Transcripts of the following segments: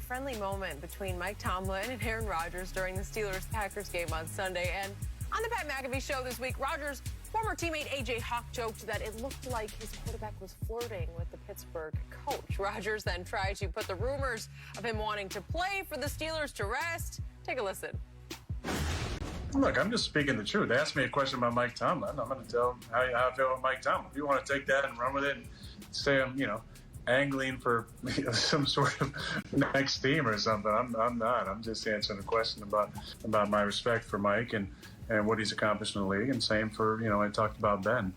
friendly moment between Mike Tomlin and Aaron Rodgers during the Steelers-Packers game on Sunday. And on the Pat McAfee show this week, Rodgers' former teammate A.J. Hawk joked that it looked like his quarterback was flirting with the Pittsburgh coach. Rodgers then tried to put the rumors of him wanting to play for the Steelers to rest. Take a listen. Look, I'm just speaking the truth. Ask me a question about Mike Tomlin. I'm going to tell him how I feel about Mike Tomlin. If you want to take that and run with it and say I'm, angling for some sort of next team or something, I'm not. I'm just answering a question about my respect for Mike and what he's accomplished in the league. And same for, I talked about Ben.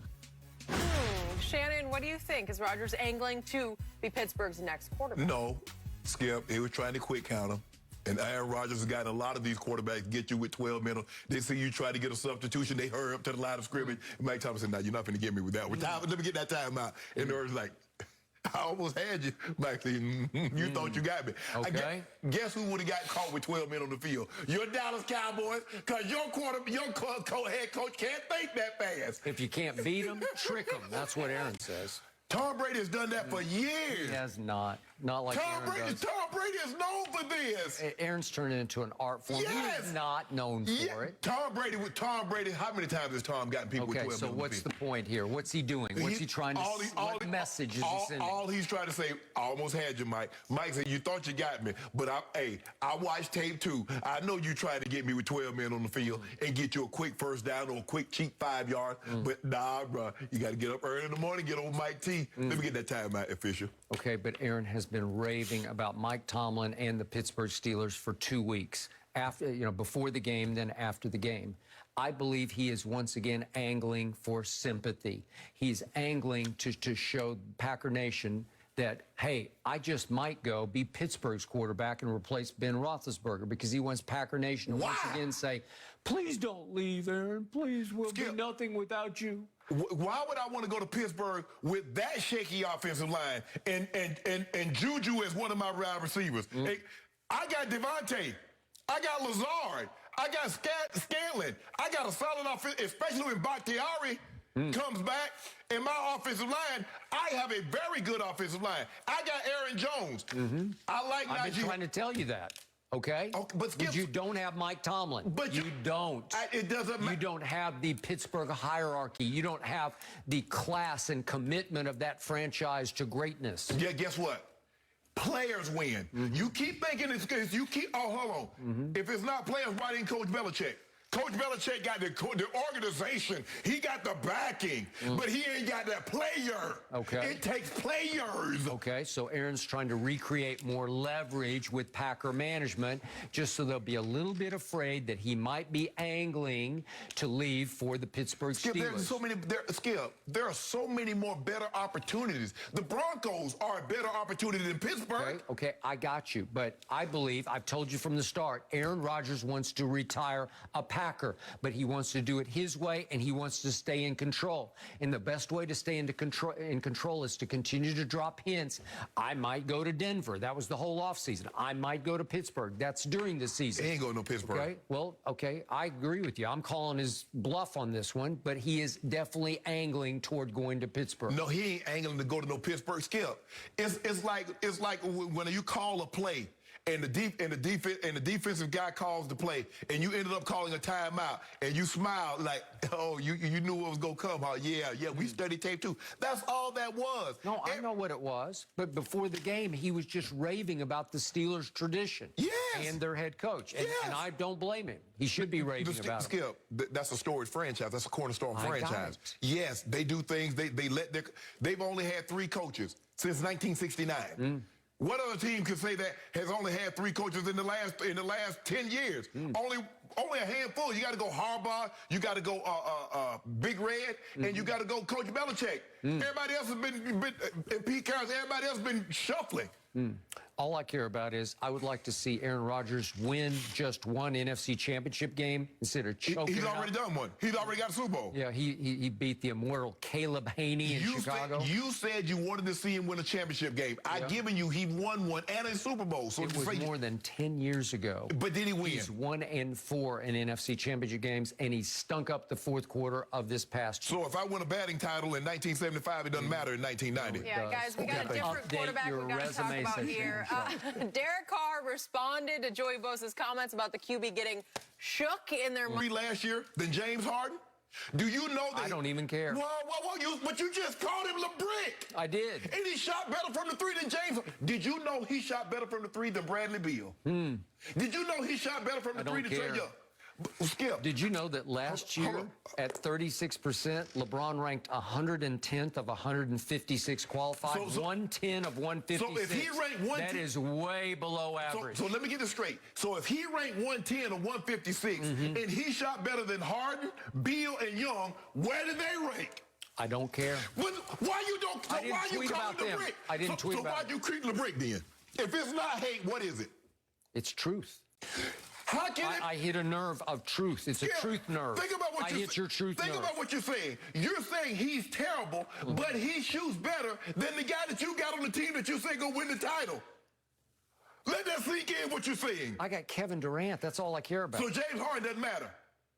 Shannon, what do you think? Is Rodgers angling to be Pittsburgh's next quarterback? No, Skip. He was trying to quick count him. And Aaron Rodgers has got a lot of these quarterbacks get you with 12 minutes. They see you try to get a substitution. They hurry up to the line of scrimmage. And Mike Thomas said, "No, you're not going to get me with that. Let me get that time out." And they were like, "I almost had you, Mike. You thought you got me." Okay. Guess who would have got caught with 12 men on the field? Your Dallas Cowboys, because your head coach can't think that fast. If you can't beat them, trick them. That's what Aaron says. Tom Brady has done that for years. He has not. Not like Aaron does. Tom Brady is known for this. Aaron's turned it into an art form. Yes. He's not known for it. Tom Brady, how many times has Tom gotten people with 12 so what's the point here? What's he doing? What's he trying to say? What message is he sending? All he's trying to say, "I almost had you, Mike." Mike said, "You thought you got me, but I watched tape too. I know you tried to get me with 12 men on the field and get you a quick first down or a quick cheap 5 yard. But nah, bro, you got to get up early in the morning, get over Mike T. Let me get that time out, official." Okay, but Aaron has been raving about Mike Tomlin and the Pittsburgh Steelers for 2 weeks. Before the game, then after the game. I believe he is once again angling for sympathy. He's angling to show Packer Nation that, hey, I just might go be Pittsburgh's quarterback and replace Ben Roethlisberger, because he wants Packer Nation to once again say, "Please don't leave, Aaron. Please, we'll be nothing without you." Why would I want to go to Pittsburgh with that shaky offensive line and Juju as one of my wide receivers? Hey, I got Devontae. I got Lazard. I got Scanlon. I got a solid offense, especially when Bakhtiari comes back. In my offensive line, I have a very good offensive line. I got Aaron Jones. I like Najee. I've been trying to tell you that. Okay? But Skip, you don't have Mike Tomlin. But you don't. It doesn't matter. You don't have the Pittsburgh hierarchy. You don't have the class and commitment of that franchise to greatness. Yeah, guess what? Players win. You keep thinking it's because hold on. If it's not players, why didn't Coach Belichick? Coach Belichick got the organization. He got the backing, but he ain't got that player. Okay. It takes players. Okay, so Aaron's trying to recreate more leverage with Packer management, just so they'll be a little bit afraid that he might be angling to leave for the Pittsburgh Steelers. There are so many more better opportunities. The Broncos are a better opportunity than Pittsburgh. Okay, I got you. But I believe, I've told you from the start, Aaron Rodgers wants to retire a Packer, but he wants to do it his way, and he wants to stay in control. And the best way to stay in control is to continue to drop hints. I might go to Denver. That was the whole offseason. I might go to Pittsburgh. That's during the season. He ain't going to Pittsburgh. Okay, well, okay, I agree with you. I'm calling his bluff on this one, but he is definitely angling toward going to Pittsburgh. No, he ain't angling to go to no Pittsburgh, Skip. It's like when you call a play and the defensive guy calls the play, and you ended up calling a timeout, and you smile like, "Oh, you knew what was gonna come, huh? Yeah, we studied tape too." That's all that was. No, I know what it was. But before the game, he was just raving about the Steelers' tradition. Yes. And their head coach. And I don't blame him. He should be raving about it. Skip, that's a storied franchise. That's a cornerstone franchise. Yes, they do things. They've only had 3 coaches since 1969. What other team could say that has only had 3 coaches in the last 10 years? Only a handful. You got to go Harbaugh, you got to go Big Red, and you got to go Coach Belichick. Everybody else has been Pete Carroll. Everybody else has been shuffling. All I care about is I would like to see Aaron Rodgers win just one NFC Championship game instead of choking. He's already done one. He's already got a Super Bowl. Yeah, he beat the immortal Caleb Haney in Chicago. You said you wanted to see him win a championship game. I've given you he won one and a Super Bowl. So it was more than 10 years ago. But did he win? He's 1-4 in NFC Championship games, and he stunk up the fourth quarter of this past year. So if I win a batting title in 1975, it doesn't matter in 1990. Yeah, guys, we got a different quarterback we got to talk about here. Derek Carr responded to Joey Bosa's comments about the QB getting shook in their... Last year than James Harden? Do you know that? I don't even care. But you just called him LeBrick. I did. And he shot better from the three than James. Did you know he shot better from the three than Bradley Beal? Did you know he shot better from the three than Trey Young? Skip. Did you know that last year at 36%, LeBron ranked 110th of 156 qualified, 110 of 156. So if he ranked 110, that is way below average. So let me get this straight. So if he ranked 110 of 156 and he shot better than Harden, Beal, and Young, where did they rank? I don't care. Why you don't? So I didn't why tweet you about calling them. LeBrick? I didn't tweet about So why you treat LeBrick then? If it's not hate, what is it? It's truth. How can I hit a nerve of truth. It's a truth nerve. Think about what I hit your truth nerve. Think about what you're saying. You're saying he's terrible, but he shoots better than the guy that you got on the team that you say go win the title. Let that sink in what you're saying. I got Kevin Durant. That's all I care about. So James Harden doesn't matter.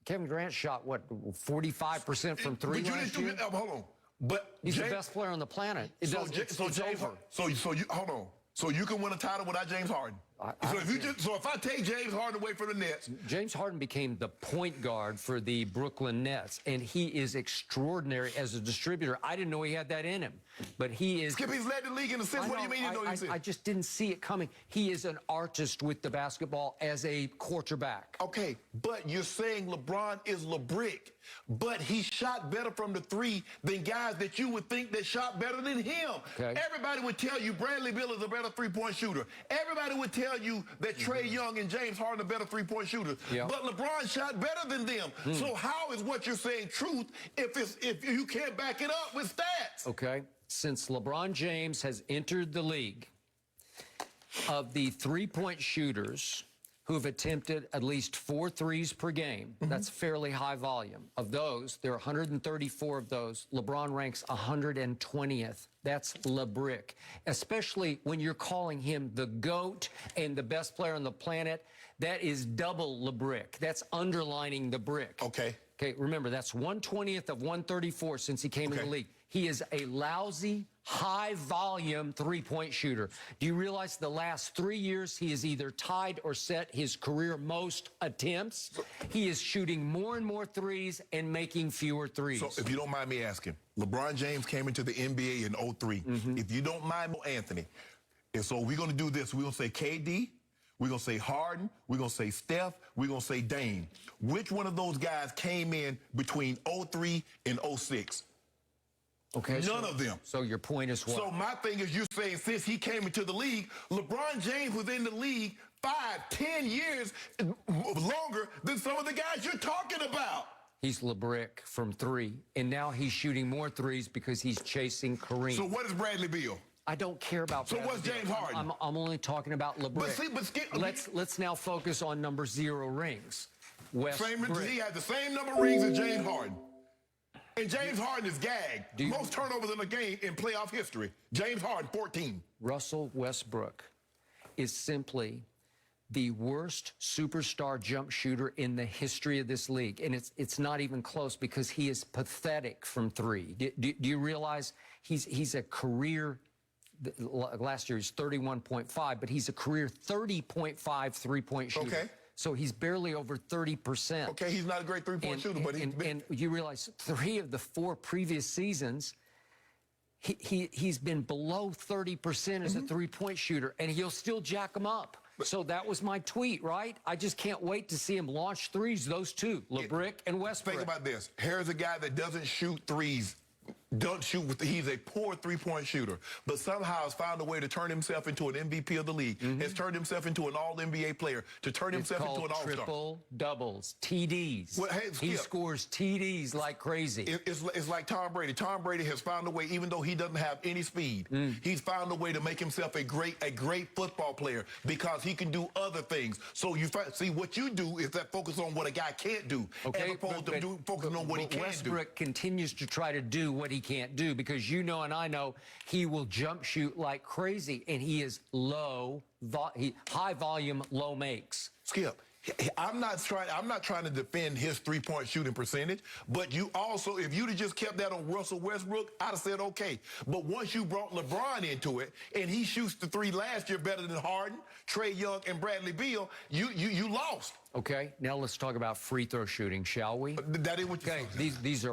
Kevin Durant shot, what, 45% from three last year? Hold on. But he's the best player on the planet. It's over. So you hold on. So you can win a title without James Harden. So if I take James Harden away from the Nets, James Harden became the point guard for the Brooklyn Nets, and he is extraordinary as a distributor. I didn't know he had that in him, but he is. Skip, he's led the league in assists. What do you mean you know he's in? I just didn't see it coming. He is an artist with the basketball as a quarterback. Okay, but you're saying LeBron is LeBrick, but he shot better from the three than guys that you would think that shot better than him. Okay. Everybody would tell you Bradley Beal is a better three-point shooter. Everybody would tell you that Trey Young and James Harden are better three-point shooters. Yeah. But LeBron shot better than them. So how is what you're saying truth if you can't back it up with stats? Okay. Since LeBron James has entered the league, of the three-point shooters who've attempted at least 4 threes per game, that's fairly high volume. Of those, there are 134 of those. LeBron ranks 120th. That's LeBrick, especially when you're calling him the GOAT and the best player on the planet. That is double LeBrick. That's underlining the brick. Okay. Okay, remember, that's 120th of 134 since he came in the league. He is a lousy, high-volume three-point shooter. Do you realize the last 3 years he has either tied or set his career most attempts? He is shooting more and more threes and making fewer threes. So if you don't mind me asking, LeBron James came into the NBA in 03. If you don't mind, Anthony, and so we're going to do this. We're going to say KD. We're going to say Harden. We're going to say Steph. We're going to say Dame. Which one of those guys came in between 03 and 06? Okay, None of them. So your point is what? So my thing is you're saying since he came into the league, LeBron James was in the league 5, 10 years longer than some of the guys you're talking about. He's LeBrick from 3, and now he's shooting more threes because he's chasing Kareem. So what is Bradley Beal? I don't care about So Bradley what's Beal. James Harden? I'm only talking about LeBrick. Let's now focus on number 0 rings. He has the same number of rings as James Harden. And James Harden is gagged. Most turnovers in a game in playoff history. James Harden, 14. Russell Westbrook is simply the worst superstar jump shooter in the history of this league. And it's not even close because he is pathetic from 3. Do you realize he's a career, last year he's 31.5, but he's a career 30.5 three-point shooter. Okay. So he's barely over 30%. Okay, he's not a great three-point shooter, but and you realize 3 of the 4 previous seasons, he's been below 30% as a three-point shooter, and he'll still jack him up. So that was my tweet, right? I just can't wait to see him launch threes, those 2, LeBrick and Westbrook. Think about this. Here's a guy that doesn't shoot threes. He's a poor three-point shooter, but somehow has found a way to turn himself into an MVP of the league, has turned himself into an all-NBA player, to turn himself into an all-star. Triple doubles, TDs. Well, hey, he scores TDs like crazy. It's like Tom Brady. Tom Brady has found a way, even though he doesn't have any speed, he's found a way to make himself a great football player because he can do other things. So you see what you do is that focus on what a guy can't do, as opposed to focusing on what he can do. Westbrook continues to try to do what he can't do because you know and I know he will jump shoot like crazy, and he is high volume, low makes. Skip, I'm not trying to defend his three-point shooting percentage, but you also, if you'd have just kept that on Russell Westbrook, I'd have said okay. But once you brought LeBron into it, and he shoots the three last year better than Harden, Trae Young, and Bradley Beal, you lost. Okay, now let's talk about free throw shooting, shall we? That is what you Okay, these are